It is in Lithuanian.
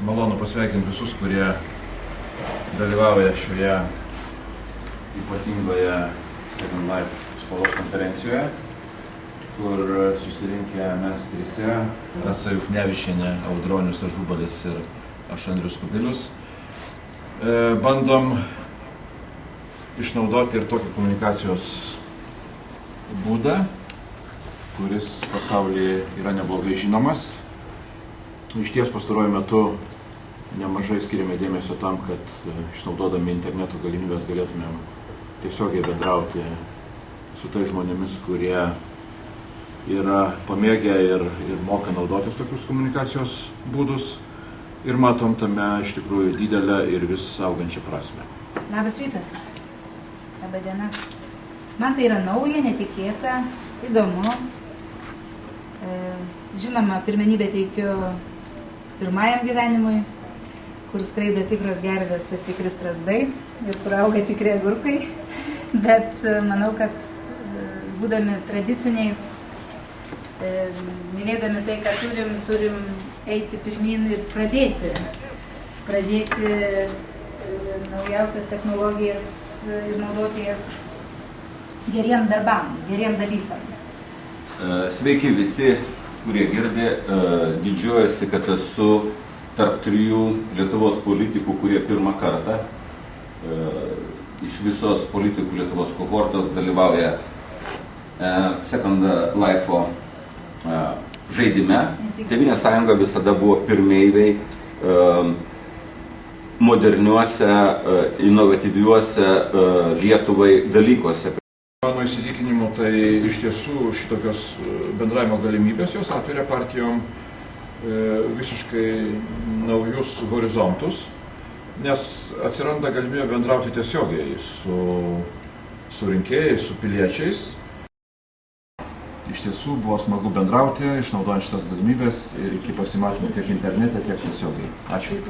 malonu pasveikinti visus, kurie dalyvauja šioje ypatingoje Second Life spaudos konferencijoje, kur susirinkę mes trise, Rasa Juknevičienė, Audronius Ažubalis ir aš, Andrius Kubilius, bandom išnaudoti ir tokį komunikacijos būdą, kuris pasaulyje yra neblogai žinomas. Iš ties pastaruoju metu nemažai skiriame dėmesio tam, kad išnaudodami interneto galimybės galėtumėm tiesiogiai bendrauti su tais žmonėmis, kurie yra pamėgę ir moka naudotis tokius komunikacijos būdus. Ir matom tame iš tikrųjų didelę ir vis augančią prasmę. Labas rytas. Labą dieną. Man tai yra nauja, netikėta, įdomu. Žinoma, pirmenybę teikiu pirmajam gyvenimui, kur skraido tikros gervės ir tikri strazdai ir kur auga tikri agurkai. Bet manau, kad būdami tradiciniais, mylėdami tai, ką turim eiti pirmin ir pradėti naujausias technologijas ir naudoti jas geriem darbam, geriem dalykam. Sveiki visi, kurie girdi. Didžiuojasi, kad esu tarp 3 Lietuvos politikų, kurie pirmą kartą iš visos politikų Lietuvos kohortos dalyvauja Second Life žaidime. Tėvynės sąjunga visada buvo pirmeiviai moderniuose, inovatyviuose Lietuvai dalykuose. Mano įsitikinimu, tai iš tiesų šitokios bendravimo galimybės jos atveria partijom visiškai naujus horizontus, nes atsiranda galimybė bendrauti tiesiogiai su rinkėjais, su piliečiais. Iš tiesų buvo smagu bendrauti, išnaudojant šitas galimybės ir iki pasimatymų tiek internete, tiek tiesiogiai. Ačiū.